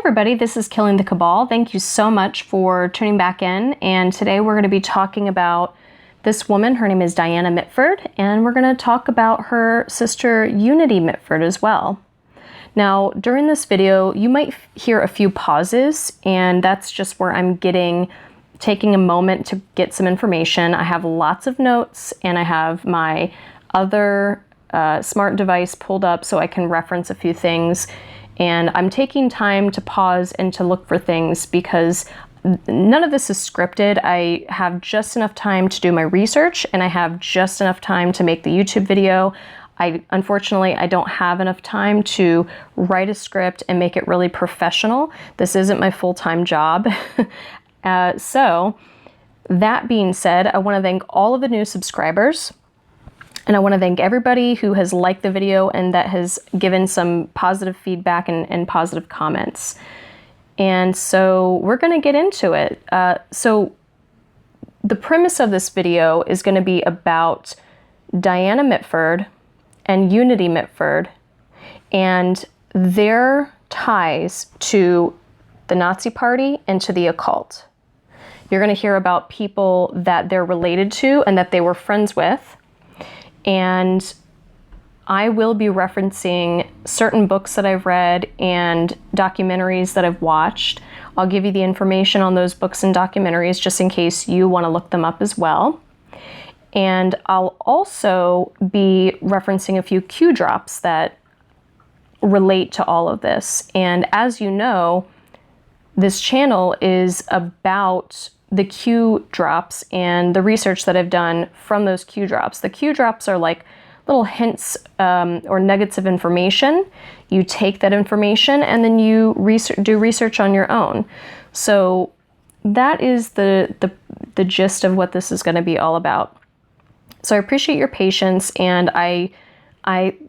everybody, this is Killing the Cabal. Thank you so much for tuning back in, and today we're going to be talking about this woman. Her name is Diana Mitford, and we're going to talk about her sister Unity Mitford as well. Now, during this video, you might hear a few pauses, and that's just where I'm taking a moment to get some information. I have lots of notes, and I have my other smart device pulled up so I can reference a few things. And I'm taking time to pause and to look for things because none of this is scripted. I have just enough time to do my research, and I have just enough time to make the YouTube video. Unfortunately, I don't have enough time to write a script and make it really professional. This isn't my full-time job. So that being said, I want to thank all of the new subscribers. And I want to thank everybody who has liked the video and that has given some positive feedback and positive comments. And so we're going to get into it. So the premise of this video is going to be about Diana Mitford and Unity Mitford and their ties to the Nazi Party and to the occult. You're going to hear about people that they're related to and that they were friends with. And I will be referencing certain books that I've read and documentaries that I've watched. I'll give you the information on those books and documentaries just in case you want to look them up as well. And I'll also be referencing a few Q drops that relate to all of this. And as you know, this channel is about the Q drops and the research that I've done from those Q drops. The Q drops are like little hints or nuggets of information. You take that information and then you do research on your own. So that is the gist of what this is going to be all about. So I appreciate your patience, and I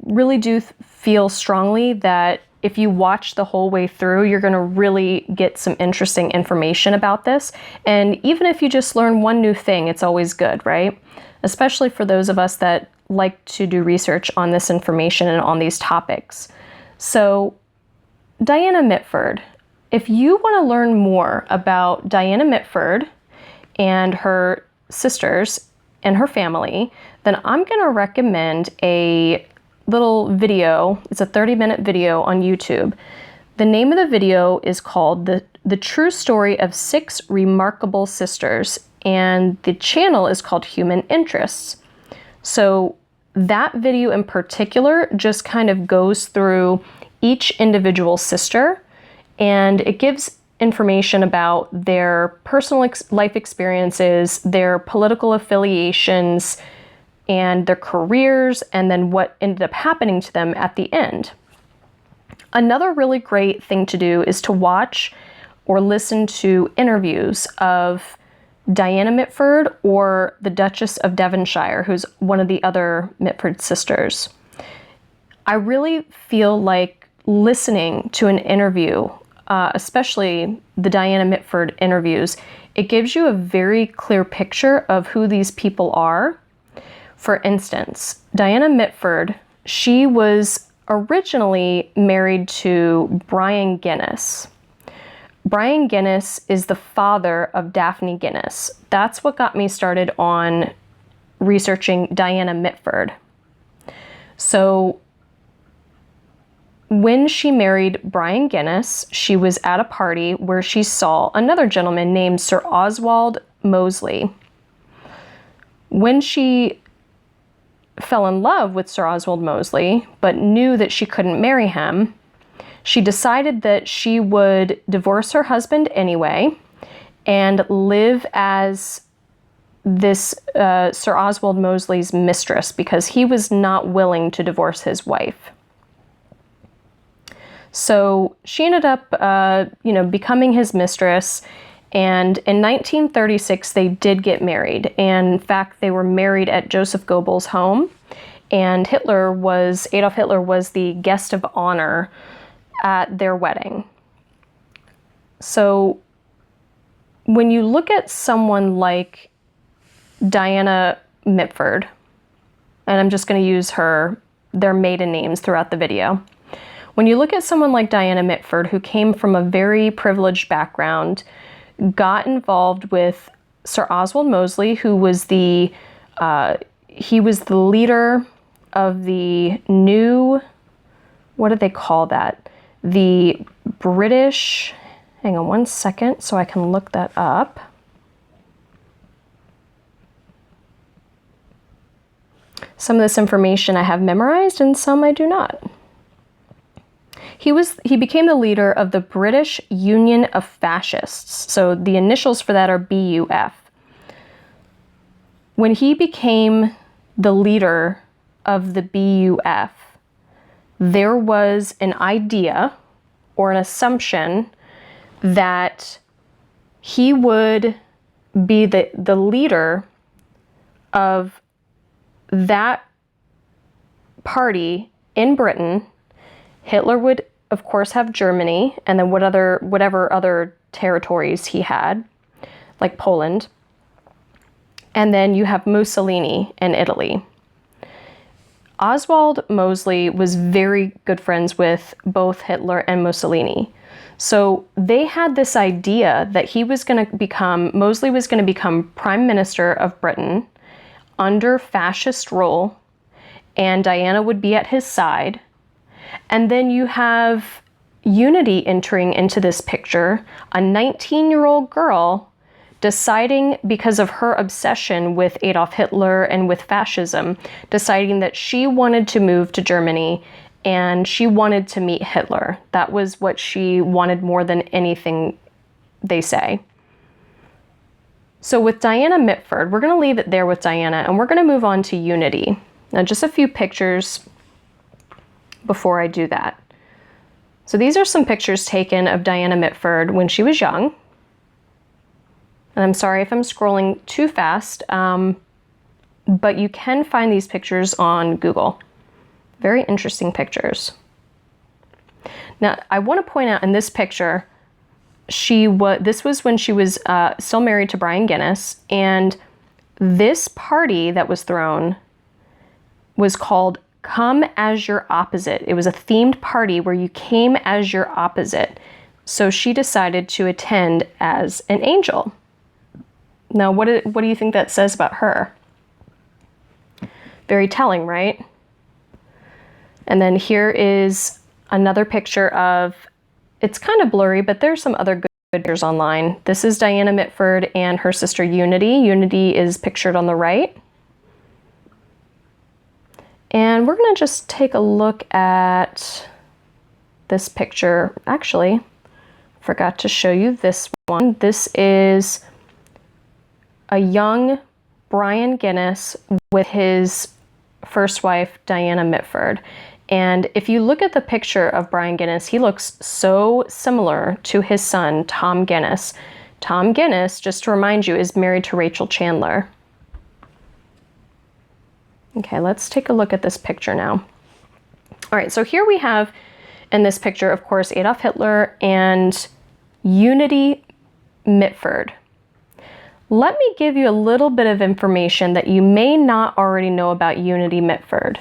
really do feel strongly that if you watch the whole way through, you're going to really get some interesting information about this. And even if you just learn one new thing, it's always good, right? Especially for those of us that like to do research on this information and on these topics. So, Diana Mitford. If you want to learn more about Diana Mitford and her sisters and her family, then I'm going to recommend a little video. It's a 30-minute video on YouTube. The name of the video is called The True Story of 6 Remarkable Sisters, and the channel is called Human Interests. So that video in particular just kind of goes through each individual sister, and it gives information about their personal life experiences, their political affiliations, and their careers, and then what ended up happening to them at the end. Another really great thing to do is to watch or listen to interviews of Diana Mitford or the Duchess of Devonshire, who's one of the other Mitford sisters. I really feel like listening to an interview, especially the Diana Mitford interviews, it gives you a very clear picture of who these people are. For instance, Diana Mitford, she was originally married to Brian Guinness. Brian Guinness is the father of Daphne Guinness. That's what got me started on researching Diana Mitford. So when she married Brian Guinness, she was at a party where she saw another gentleman named Sir Oswald Mosley. When she fell in love with Sir Oswald Mosley, but knew that she couldn't marry him, she decided that she would divorce her husband anyway and live as this Sir Oswald Mosley's mistress because he was not willing to divorce his wife. So she ended up, becoming his mistress. And in 1936, they did get married. And in fact, they were married at Joseph Goebbels' home. And Adolf Hitler was the guest of honor at their wedding. So when you look at someone like Diana Mitford, and I'm just going to use their maiden names throughout the video. When you look at someone like Diana Mitford, who came from a very privileged background, got involved with Sir Oswald Mosley, who was the leader of the new, what did they call that? The British, hang on one second so I can look that up. Some of this information I have memorized and some I do not. He became the leader of the British Union of Fascists. So the initials for that are BUF. When he became the leader of the BUF, there was an idea or an assumption that he would be the leader of that party in Britain. Hitler would, of course, have Germany, and then whatever other territories he had, like Poland. And then you have Mussolini in Italy. Oswald Mosley was very good friends with both Hitler and Mussolini. So they had this idea that Mosley was going to become Prime Minister of Britain under fascist rule, and Diana would be at his side. And then you have Unity entering into this picture, a 19-year-old girl deciding, because of her obsession with Adolf Hitler and with fascism, deciding that she wanted to move to Germany and she wanted to meet Hitler. That was what she wanted more than anything, they say. So with Diana Mitford, we're going to leave it there with Diana, and we're going to move on to Unity. Now, just a few pictures before I do that. So these are some pictures taken of Diana Mitford when she was young. And I'm sorry if I'm scrolling too fast, but you can find these pictures on Google. Very interesting pictures. Now, I want to point out in this picture, this was when she was still married to Brian Guinness, and this party that was thrown was called Come as Your Opposite. It was a themed party where you came as your opposite. So she decided to attend as an angel. Now, what do you think that says about her? Very telling, right? And then here is another picture of, it's kind of blurry, but there's some other good pictures online. This is Diana Mitford and her sister Unity. Unity is pictured on the right. And we're going to just take a look at this picture. Actually, forgot to show you this one. This is a young Brian Guinness with his first wife, Diana Mitford. And if you look at the picture of Brian Guinness, he looks so similar to his son, Tom Guinness. Tom Guinness, just to remind you, is married to Rachel Chandler. Okay, let's take a look at this picture now. All right, so here we have in this picture, of course, Adolf Hitler and Unity Mitford. Let me give you a little bit of information that you may not already know about Unity Mitford.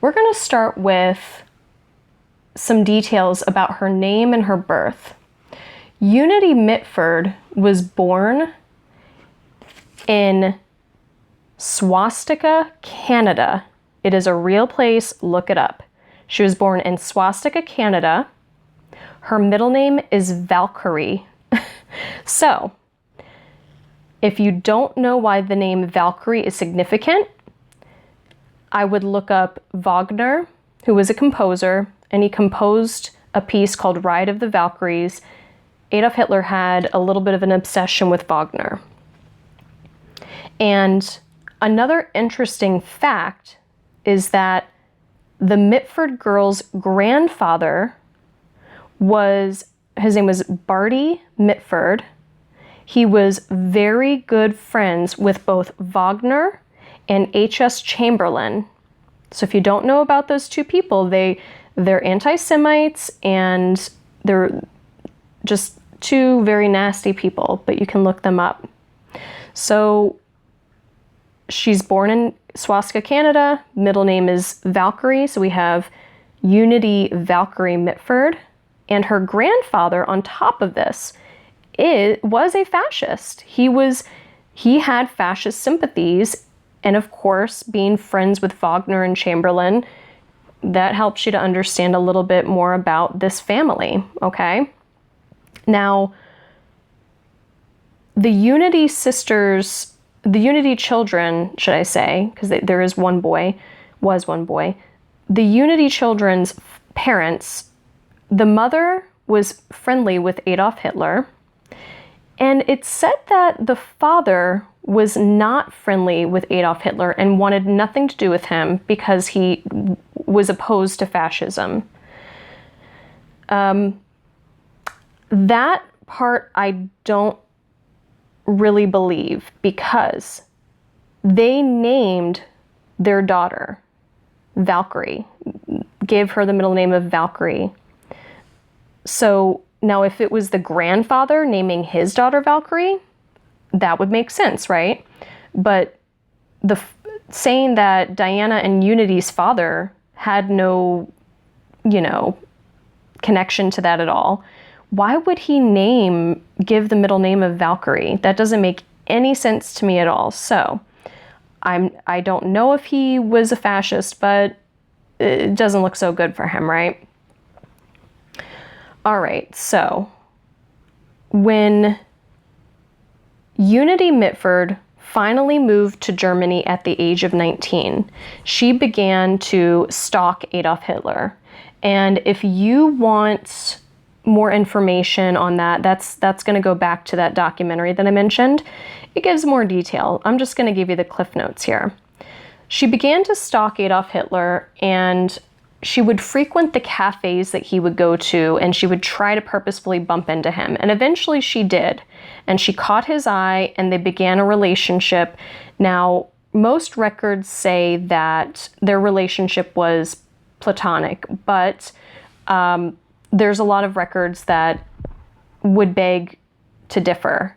We're going to start with some details about her name and her birth. Unity Mitford was born in Swastika, Canada. It is a real place, look it up. She was born in Swastika, Canada. Her middle name is Valkyrie. So, if you don't know why the name Valkyrie is significant, I would look up Wagner, who was a composer, and he composed a piece called Ride of the Valkyries. Adolf Hitler had a little bit of an obsession with Wagner. And another interesting fact is that the Mitford girls' grandfather his name was Barty Mitford. He was very good friends with both Wagner and H.S. Chamberlain. So if you don't know about those two people, they're anti-Semites and they're just two very nasty people, but you can look them up. So she's born in Swastika, Canada. Middle name is Valkyrie. So we have Unity Valkyrie Mitford, and her grandfather, on top of this, was a fascist. He had fascist sympathies, and of course, being friends with Wagner and Chamberlain, that helps you to understand a little bit more about this family, okay? Now, the Unity sisters, the Unity children, should I say, because there is one boy, the Unity children's parents, the mother was friendly with Adolf Hitler, and it's said that the father was not friendly with Adolf Hitler and wanted nothing to do with him because he was opposed to fascism. That part I don't really believe, because they named their daughter Valkyrie, gave her the middle name of Valkyrie. So now if it was the grandfather naming his daughter Valkyrie, that would make sense, right? But saying that Diana and Unity's father had no, connection to that at all, why would he give the middle name of Valkyrie? That doesn't make any sense to me at all. So I don't know if he was a fascist, but it doesn't look so good for him, right? All right, so when Unity Mitford finally moved to Germany at the age of 19, she began to stalk Adolf Hitler. And if you want more information on that, that's going to go back to that documentary that I mentioned. It gives more detail. I'm just going to give you the cliff notes here. She began to stalk Adolf Hitler, and she would frequent the cafes that he would go to, and she would try to purposefully bump into him. And eventually she did. And she caught his eye, and they began a relationship. Now, most records say that their relationship was platonic, but there's a lot of records that would beg to differ.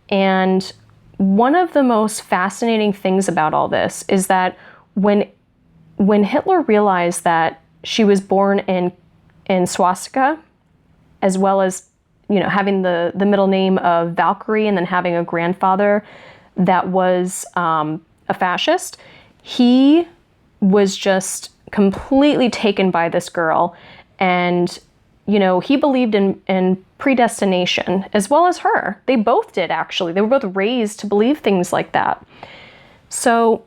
And one of the most fascinating things about all this is that when Hitler realized that she was born in swastika, as well as having the middle name of Valkyrie, and then having a grandfather that was a fascist, he was just completely taken by this girl. And he believed in predestination, as well as her. They both did, actually. They were both raised to believe things like that. So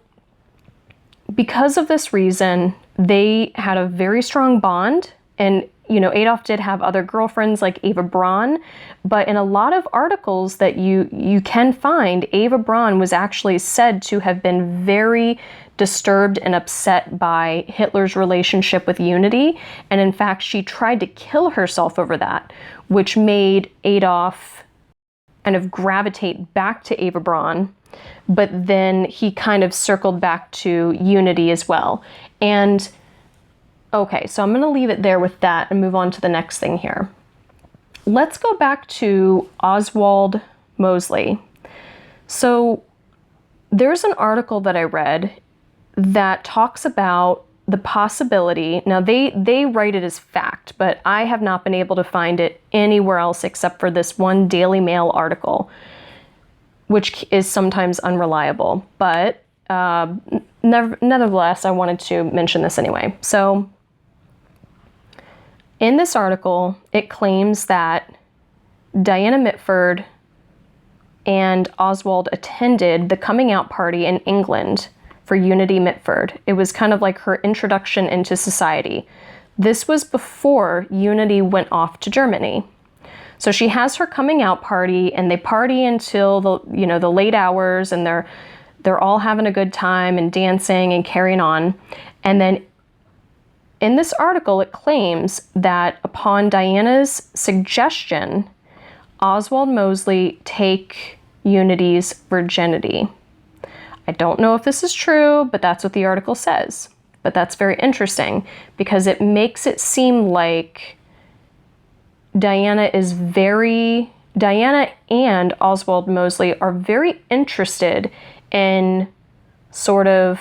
because of this reason, they had a very strong bond. And, Adolf did have other girlfriends like Eva Braun, but in a lot of articles that you can find, Eva Braun was actually said to have been very disturbed and upset by Hitler's relationship with Unity. And in fact, she tried to kill herself over that, which made Adolf kind of gravitate back to Eva Braun. But then he kind of circled back to Unity as well. And okay, so I'm going to leave it there with that and move on to the next thing here. Let's go back to Oswald Mosley. So there's an article that I read that talks about the possibility. Now they write it as fact, but I have not been able to find it anywhere else except for this one Daily Mail article, which is sometimes unreliable. But nevertheless, I wanted to mention this anyway. So in this article, it claims that Diana Mitford and Oswald attended the coming out party in England for Unity Mitford. It was kind of like her introduction into society. This was before Unity went off to Germany. So she has her coming out party, and they party until the late hours, and they're all having a good time and dancing and carrying on. And then in this article, it claims that upon Diana's suggestion, Oswald Mosley take Unity's virginity. I don't know if this is true, but that's what the article says. But that's very interesting because it makes it seem like Diana and Oswald Mosley are very interested in sort of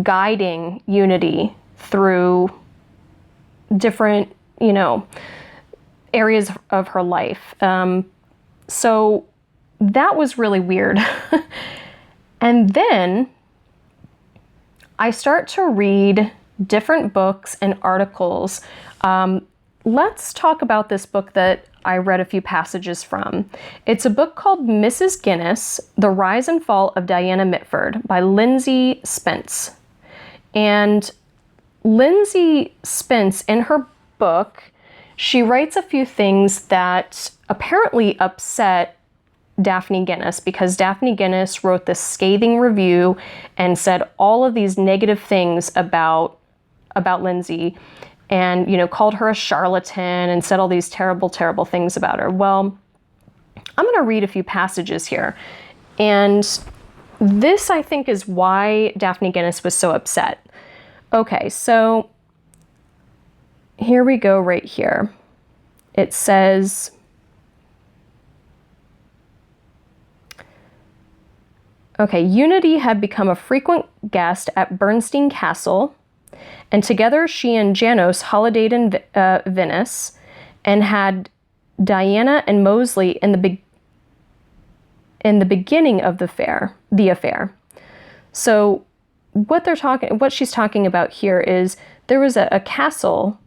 guiding Unity through different, you know, areas of her life. So that was really weird. And then I start to read different books and articles. Let's talk about this book that I read a few passages from. It's a book called Mrs. Guinness, The Rise and Fall of Diana Mitford by Lyndsy Spence. And Lyndsy Spence, in her book, she writes a few things that apparently upset Daphne Guinness, because Daphne Guinness wrote this scathing review and said all of these negative things about Lyndsy, and, you know, called her a charlatan and said all these terrible, terrible things about her. Well, I'm going to read a few passages here. And this, I think, is why Daphne Guinness was so upset. Okay, so here we go right here. It says, okay, Unity had become a frequent guest at Bernstein Castle, and together she and Janos holidayed in Venice and had Diana and Mosley in the beginning of the affair. So what she's talking about here is there was a castle,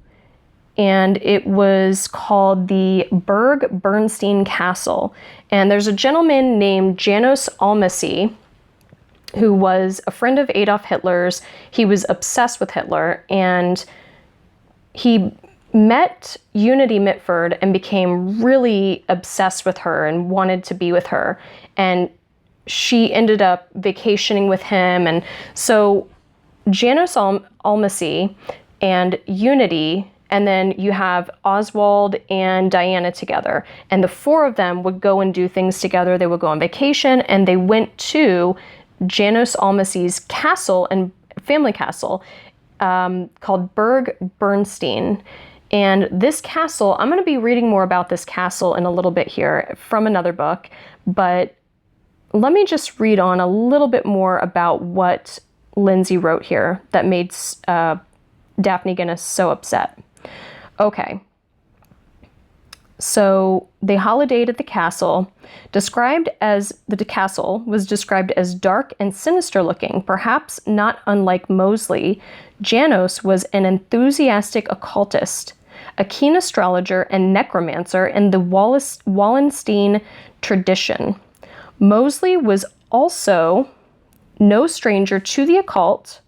and it was called the Burg Bernstein Castle. And there's a gentleman named Janos Almacy, who was a friend of Adolf Hitler's. He was obsessed with Hitler, and he met Unity Mitford and became really obsessed with her and wanted to be with her. And she ended up vacationing with him. And so Janos Almacy and Unity, and then you have Oswald and Diana together. And the four of them would go and do things together. They would go on vacation, and they went to Janos Almacy's castle and family castle called Burg Bernstein. And this castle, I'm going to be reading more about this castle in a little bit here from another book, but let me just read on a little bit more about what Lyndsy wrote here that made Daphne Guinness so upset. Okay. So they holidayed at the castle. The castle was described as dark and sinister looking, perhaps not unlike Mosley. Janos was an enthusiastic occultist, a keen astrologer and necromancer in the Wallenstein tradition. Mosley was also no stranger to the occult.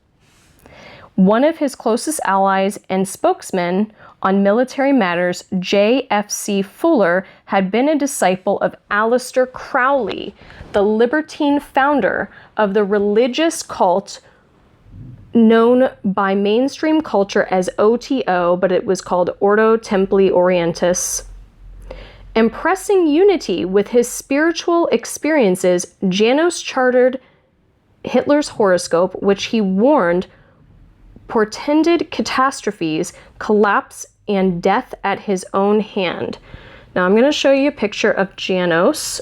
One of his closest allies and spokesman on military matters, J.F.C. Fuller, had been a disciple of Aleister Crowley, the libertine founder of the religious cult known by mainstream culture as OTO, but it was called Ordo Templi Orientis. Impressing Unity with his spiritual experiences, Janos charted Hitler's horoscope, which he warned portended catastrophes, collapse, and death at his own hand. Now I'm going to show you a picture of Janos,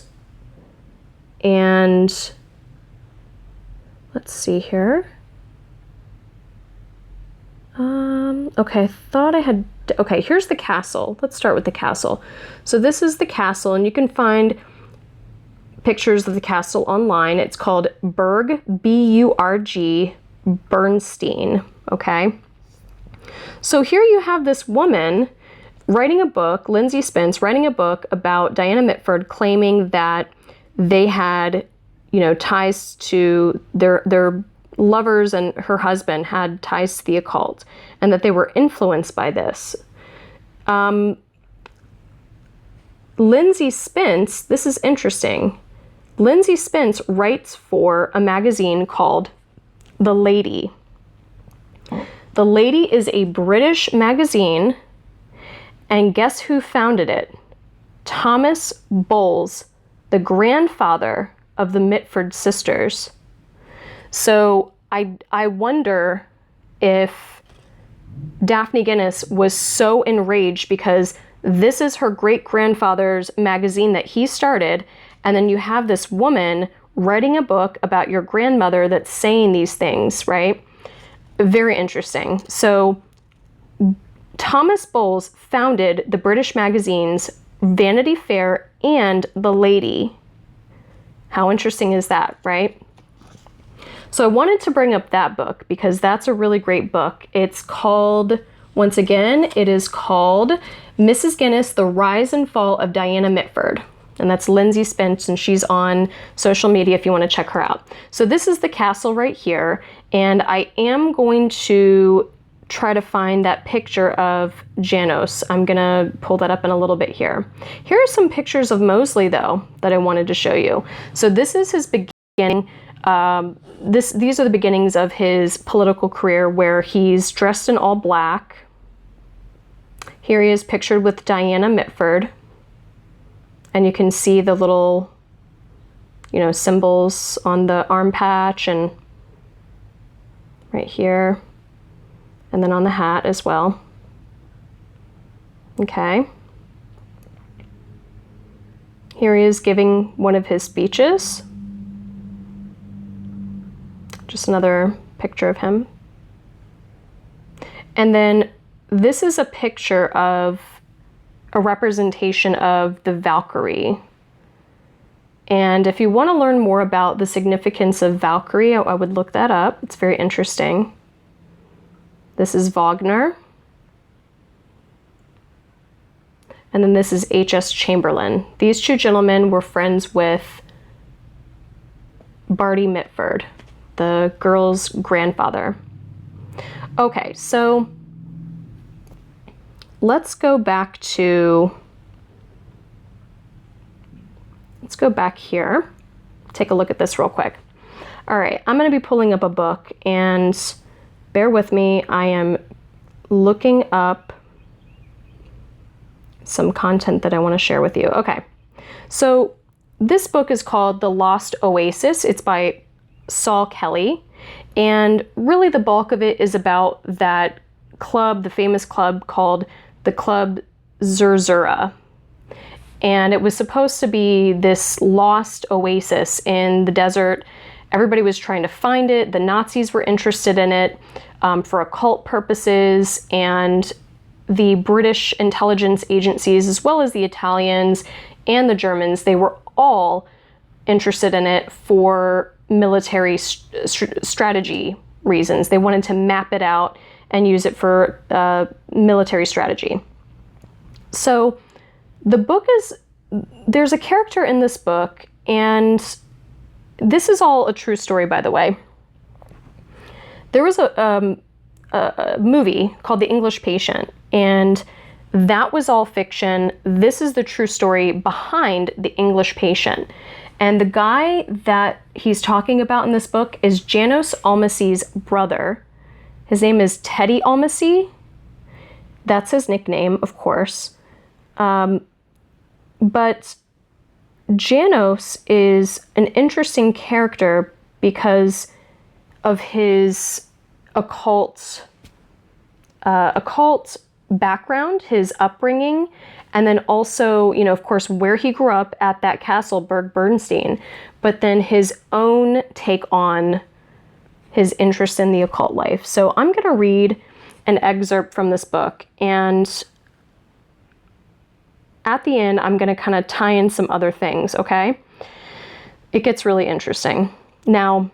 and let's see here. Okay, I thought I had, okay, here's the castle. Let's start with the castle. So this is the castle, and you can find pictures of the castle online. It's called Burg, B-U-R-G, Bernstein, okay? So here you have this woman writing a book, Lyndsy Spence, writing a book about Diana Mitford, claiming that they had, you know, ties to their lovers, and her husband had ties to the occult, and that they were influenced by this. Lyndsy Spence, this is interesting. Lyndsy Spence writes for a magazine called The Lady. The Lady is a British magazine, and guess who founded it? Thomas Bowles, the grandfather of the Mitford sisters. So I wonder if Daphne Guinness was so enraged because this is her great-grandfather's magazine that he started, and then you have this woman writing a book about your grandmother that's saying these things, right? Very interesting. So Thomas Bowles founded the British magazines Vanity Fair and The Lady. How interesting is that, right? So I wanted to bring up that book because that's a really great book. It's called, once again, it is called Mrs. Guinness, The Rise and Fall of Diana Mitford. And that's Lyndsy Spence, and she's on social media if you want to check her out. So this is the castle right here, and I am going to try to find that picture of Janos. I'm gonna pull that up in a little bit here. Here are some pictures of Mosley, though, that I wanted to show you. So this is his beginning. These are the beginnings of his political career, where he's dressed in all black. Here he is pictured with Diana Mitford. And you can see the little, symbols on the arm patch and right here. And then on the hat as well. Okay. Here he is giving one of his speeches. Just another picture of him. And then this is a picture of a representation of the Valkyrie. And if you want to learn more about the significance of Valkyrie, I would look that up. It's very interesting. This is Wagner. And then this is H.S. Chamberlain. These two gentlemen were friends with Barty Mitford, the girl's grandfather. Okay, so let's go back here. Take a look at this real quick. All right, I'm going to be pulling up a book, and bear with me. I am looking up some content that I want to share with you. Okay, so this book is called The Lost Oasis. It's by Saul Kelly, and really the bulk of it is about that club, the famous club called the Club Zerzura. And it was supposed to be this lost oasis in the desert. Everybody was trying to find it. The Nazis were interested in it for occult purposes, and the British intelligence agencies, as well as the Italians and the Germans, they were all interested in it for military strategy reasons. They wanted to map it out and use it for military strategy. So the book there's a character in this book, and this is all a true story, by the way. There was a movie called The English Patient, and that was all fiction. This is the true story behind The English Patient. And the guy that he's talking about in this book is Janos Almassy's brother. His name is Teddy Almassy. That's his nickname, of course. But Janos is an interesting character because of his occult background, his upbringing, and then also, of course, where he grew up at that castle, Burg Bernstein, but then his own take on his interest in the occult life. So I'm going to read an excerpt from this book, and at the end, I'm going to kind of tie in some other things, okay? It gets really interesting. Now,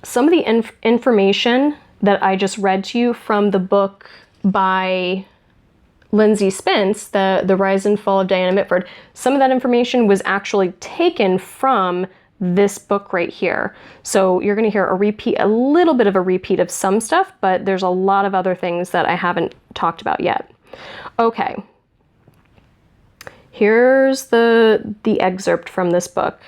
some of the information that I just read to you from the book by Lyndsy Spence, the Rise and Fall of Diana Mitford, some of that information was actually taken from this book right here. So you're going to hear a little bit of a repeat of some stuff, but there's a lot of other things that I haven't talked about yet. Okay. Here's the excerpt from this book.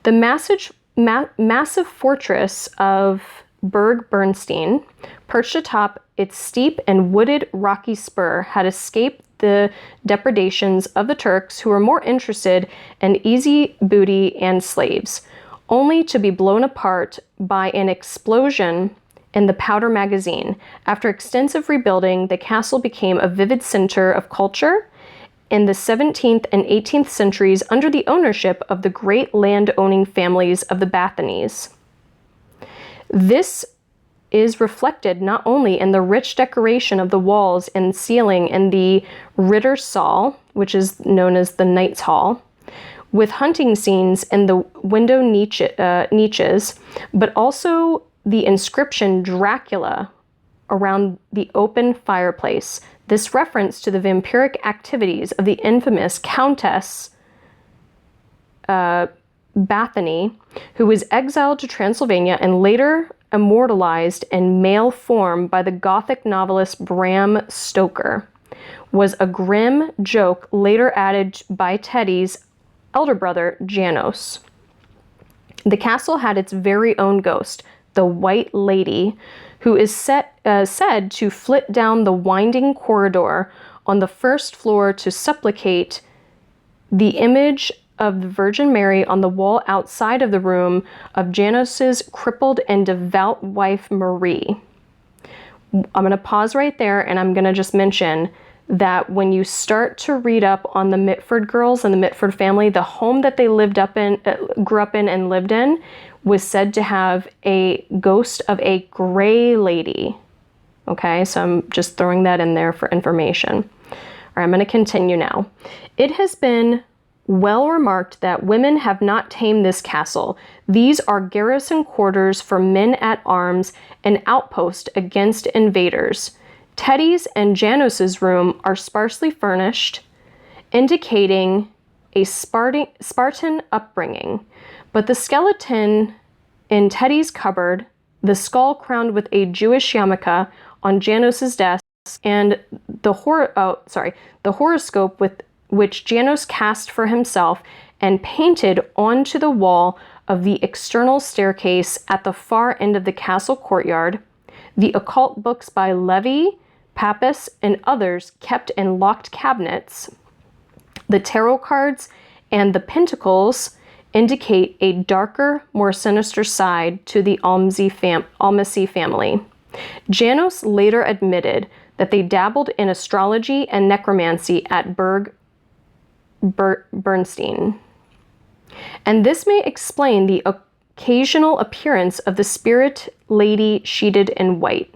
The massive fortress of Burg Bernstein, perched atop its steep and wooded rocky spur, had escaped the depredations of the Turks, who were more interested in easy booty and slaves, only to be blown apart by an explosion in the powder magazine. After extensive rebuilding, the castle became a vivid center of culture in the 17th and 18th centuries under the ownership of the great land-owning families of the Bathenys. This is reflected not only in the rich decoration of the walls and ceiling in the Rittersaal, which is known as the Knight's Hall, with hunting scenes in the window niches, but also the inscription Dracula around the open fireplace. This reference to the vampiric activities of the infamous Countess Daphne, who was exiled to Transylvania and later immortalized in male form by the Gothic novelist Bram Stoker, was a grim joke later added by Teddy's elder brother, Janos. The castle had its very own ghost, the White Lady, who is said to flit down the winding corridor on the first floor to supplicate the image of the Virgin Mary on the wall outside of the room of Janos's crippled and devout wife, Marie. I'm going to pause right there, and I'm going to just mention that when you start to read up on the Mitford girls and the Mitford family, the home that they grew up in and lived in was said to have a ghost of a gray lady. Okay, so I'm just throwing that in there for information. All right, I'm going to continue now. It has been well remarked that women have not tamed this castle. These are garrison quarters for men at arms, an outpost against invaders. Teddy's and Janos's room are sparsely furnished, indicating a Spartan upbringing, but the skeleton in Teddy's cupboard, the skull crowned with a Jewish yarmulke on Janos's desk, and the horoscope with which Janos cast for himself and painted onto the wall of the external staircase at the far end of the castle courtyard, the occult books by Levi, Pappas, and others kept in locked cabinets, the tarot cards and the pentacles indicate a darker, more sinister side to the Almasy family. Janos later admitted that they dabbled in astrology and necromancy at Burg Bernstein. And this may explain the occasional appearance of the spirit lady sheeted in white.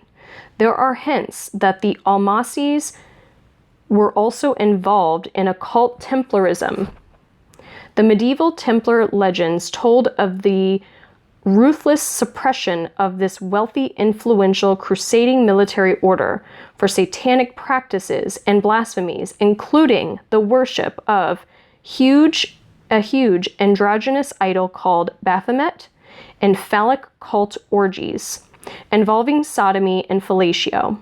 There are hints that the Almasys were also involved in occult Templarism. The medieval Templar legends told of the ruthless suppression of this wealthy, influential, crusading military order for satanic practices and blasphemies, including the worship of a huge androgynous idol called Baphomet and phallic cult orgies involving sodomy and fellatio.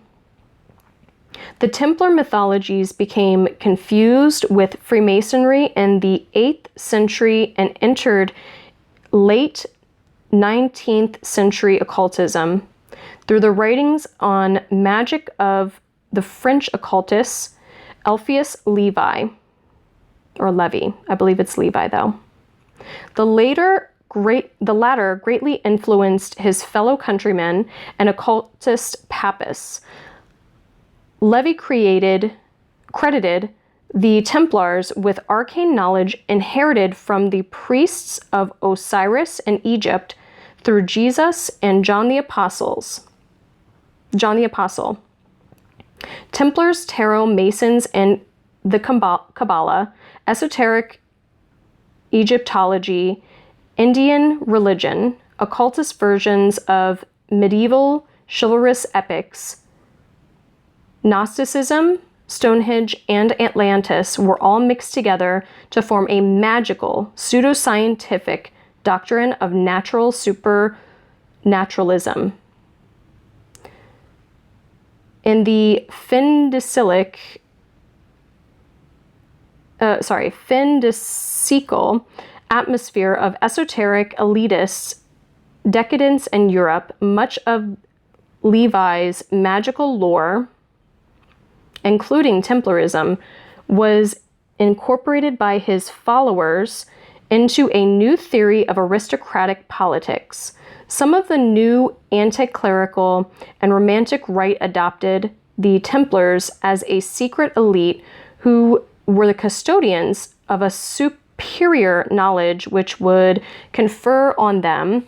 The Templar mythologies became confused with Freemasonry in the 8th century and entered late 19th century occultism through the writings on magic of the French occultist Alpheus Levi, or Levy. I believe it's Levi though. The latter greatly influenced his fellow countrymen and occultist Pappas. Levy credited the Templars with arcane knowledge inherited from the priests of Osiris in Egypt through Jesus and John the Apostle. Templars, tarot, Masons, and the Kabbalah, esoteric Egyptology, Indian religion, occultist versions of medieval chivalrous epics, Gnosticism, Stonehenge, and Atlantis were all mixed together to form a magical, pseudoscientific doctrine of natural supernaturalism. In the Findicical atmosphere of esoteric elitists, decadence in Europe, much of Levi's magical lore, including Templarism, was incorporated by his followers into a new theory of aristocratic politics. Some of the new anti-clerical and romantic right adopted the Templars as a secret elite who were the custodians of a superior knowledge which would confer on them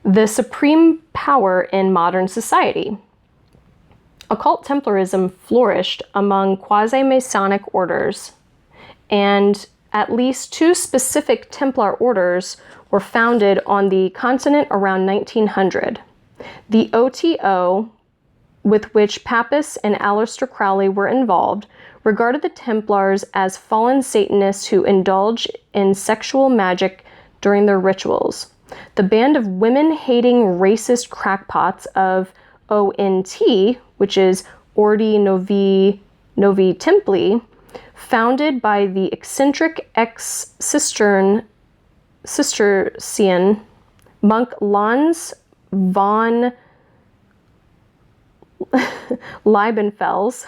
the supreme power in modern society. Occult Templarism flourished among quasi-Masonic orders, and at least 2 specific Templar orders were founded on the continent around 1900. The OTO, with which Pappas and Aleister Crowley were involved, regarded the Templars as fallen Satanists who indulge in sexual magic during their rituals. The band of women-hating racist crackpots of ONT, which is Ordi Novi Templi, founded by the eccentric ex-Cistercian monk Lanz von Liebenfels,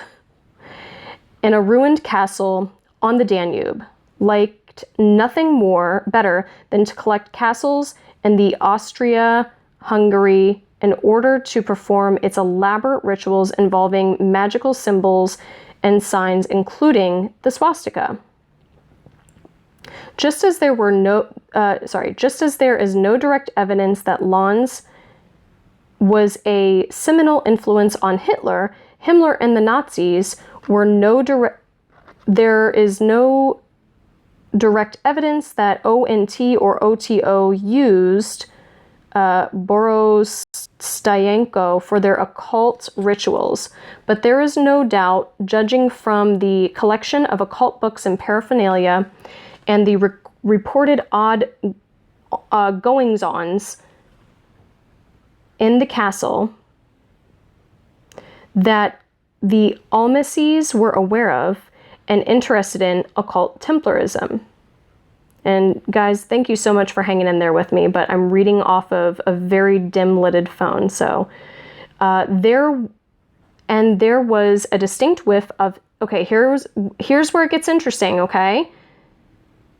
in a ruined castle on the Danube, liked nothing better than to collect castles in the Austria-Hungary in order to perform its elaborate rituals involving magical symbols and signs, including the swastika. Just as there is no direct evidence that Lanz was a seminal influence on Hitler, Himmler and the Nazis there is no direct evidence that ONT or OTO used Borostayenko for their occult rituals, but there is no doubt, judging from the collection of occult books and paraphernalia and the reported odd goings-ons in the castle, that the Almacies were aware of and interested in occult Templarism. And guys, thank you so much for hanging in there with me, but I'm reading off of a very dim-lidded phone. So there was a distinct whiff of, okay, here's where it gets interesting, okay?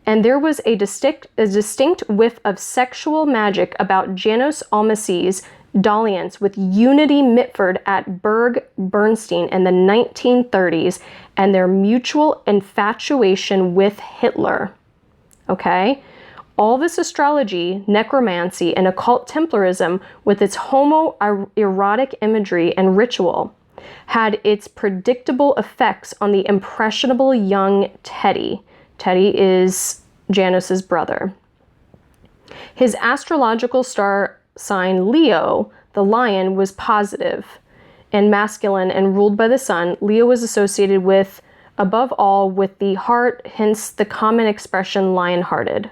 And there was a distinct whiff of sexual magic about Janos Almasie's dalliance with Unity Mitford at Burg Bernstein in the 1930s and their mutual infatuation with Hitler. Okay? All this astrology, necromancy, and occult Templarism with its homoerotic imagery and ritual had its predictable effects on the impressionable young Teddy. Teddy is Janos's brother. His astrological star sign Leo, the lion, was positive and masculine and ruled by the sun. Leo was associated with, above all, with the heart, hence the common expression lion-hearted.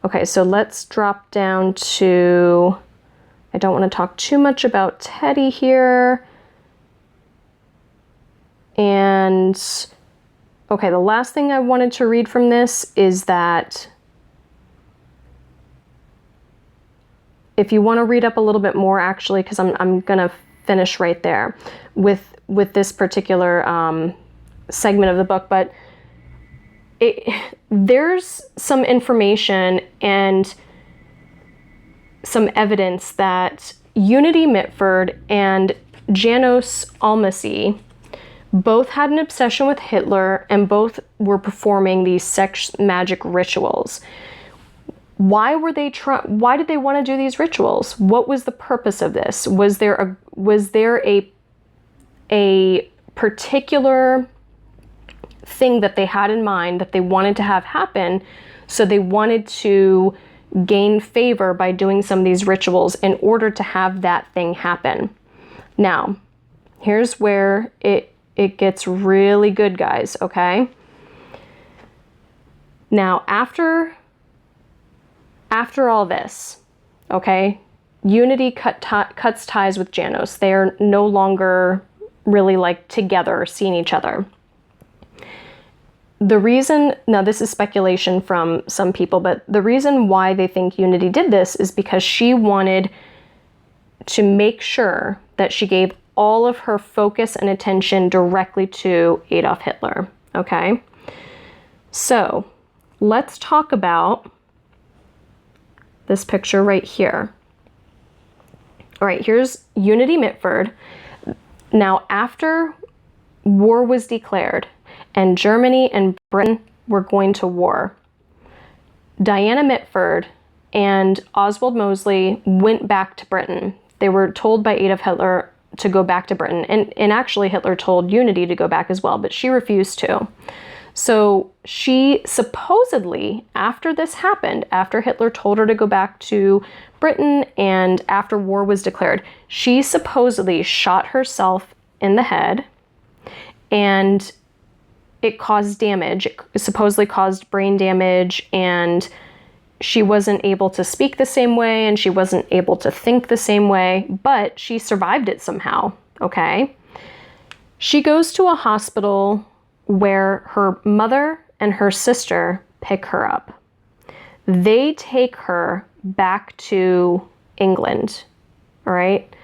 Okay, so let's drop down to, I don't want to talk too much about Teddy here. And, okay, the last thing I wanted to read from this is that if you want to read up a little bit more, actually, because I'm going to finish right there with this particular segment of the book, but there's some information and some evidence that Unity Mitford and Janos Almasie both had an obsession with Hitler and both were performing these sex magic rituals. Why did they want to do these rituals? What was the purpose of this? Was there a particular thing that they had in mind that they wanted to have happen, so they wanted to gain favor by doing some of these rituals in order to have that thing happen? Now, here's where it gets really good, guys, okay? Now, after all this, okay, Unity cuts ties with Janos. They are no longer really like together, seeing each other. The reason, now this is speculation from some people, but the reason why they think Unity did this is because she wanted to make sure that she gave all of her focus and attention directly to Adolf Hitler, okay? So let's talk about this picture right here. All right, here's Unity Mitford. Now, after war was declared and Germany and Britain were going to war, Diana Mitford and Oswald Mosley went back to Britain. They were told by Adolf Hitler to go back to Britain. And actually Hitler told Unity to go back as well, but she refused to. So she supposedly, after this happened, after Hitler told her to go back to Britain and after war was declared, she supposedly shot herself in the head, and it caused damage. It supposedly caused brain damage, and she wasn't able to speak the same way, and she wasn't able to think the same way, but she survived it somehow, okay? She goes to a hospital where her mother and her sister pick her up. They take her back to England, all right?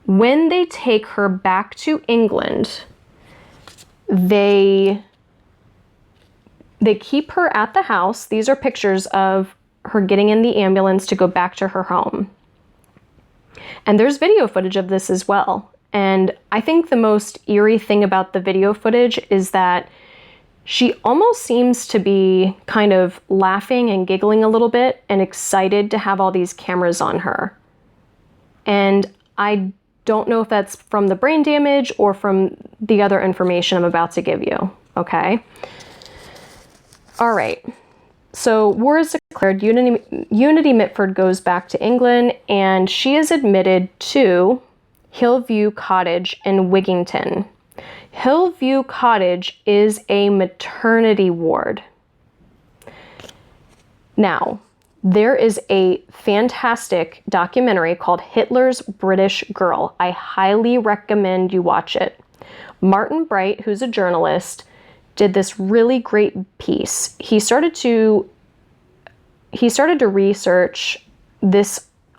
When they take her back to England, they keep her at the house. These are pictures of her getting in the ambulance to go back to her home. And there's video footage of this as well. And I think the most eerie thing about the video footage is that she almost seems to be kind of laughing and giggling a little bit and excited to have all these cameras on her. And I don't know if that's from the brain damage or from the other information I'm about to give you, okay? All right, so war is declared. Unity Mitford goes back to England, and she is admitted to Hillview Cottage in Wigington. Hillview Cottage is a maternity ward. Now, there is a fantastic documentary called Hitler's British Girl. I highly recommend you watch it. Martin Bright, who's a journalist, did this really great piece. He started to research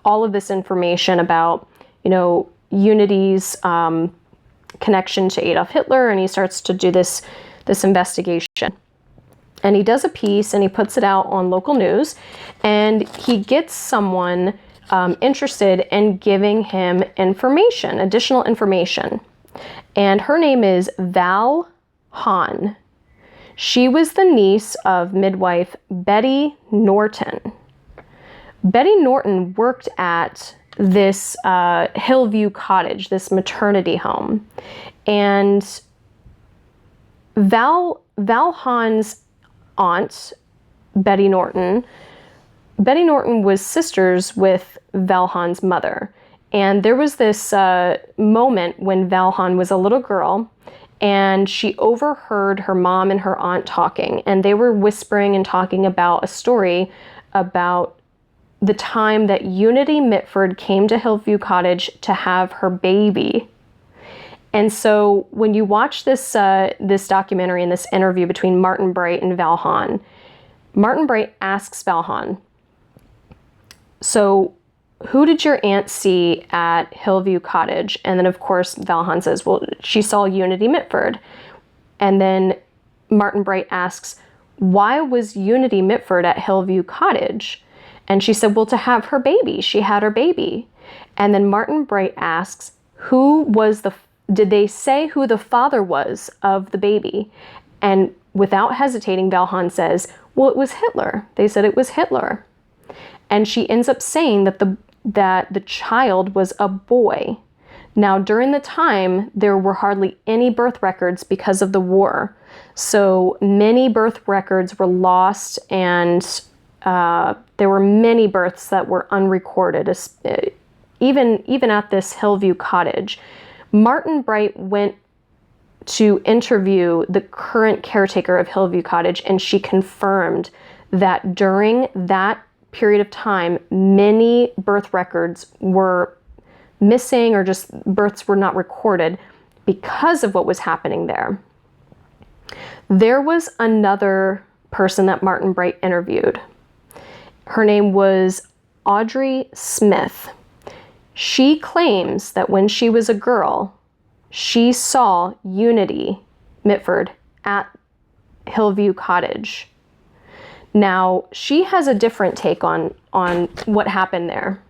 all of this information about, Unity's connection to Adolf Hitler, and he starts to do this investigation. And he does a piece and he puts it out on local news, and he gets someone interested in giving him additional information. And her name is Val Hahn. She was the niece of midwife Betty Norton. Betty Norton worked at this Hillview Cottage, this maternity home. And Val Hahn's aunt, Betty Norton was sisters with Val Hahn's mother. And there was this moment when Val Hahn was a little girl, and she overheard her mom and her aunt talking, and they were whispering and talking about a story about the time that Unity Mitford came to Hillview Cottage to have her baby. And so when you watch this documentary and this interview between Martin Bright and Val Hahn, Martin Bright asks Val Hahn, so who did your aunt see at Hillview Cottage? And then of course Val Hahn says, well, she saw Unity Mitford. And then Martin Bright asks, why was Unity Mitford at Hillview Cottage? And she said, well, to have her baby. She had her baby. And then Martin Bright asks, did they say who the father was of the baby? And without hesitating, Val Hahn says, well, it was Hitler. They said it was Hitler. And she ends up saying that the child was a boy. Now, during the time, there were hardly any birth records because of the war. So many birth records were lost, and there were many births that were unrecorded, even at this Hillview Cottage. Martin Bright went to interview the current caretaker of Hillview Cottage, and she confirmed that during that period of time, many birth records were missing, or just births were not recorded because of what was happening there. There was another person that Martin Bright interviewed. Her name was Audrey Smith. She claims that when she was a girl, she saw Unity Mitford at Hillview Cottage. Now, she has a different take on what happened there.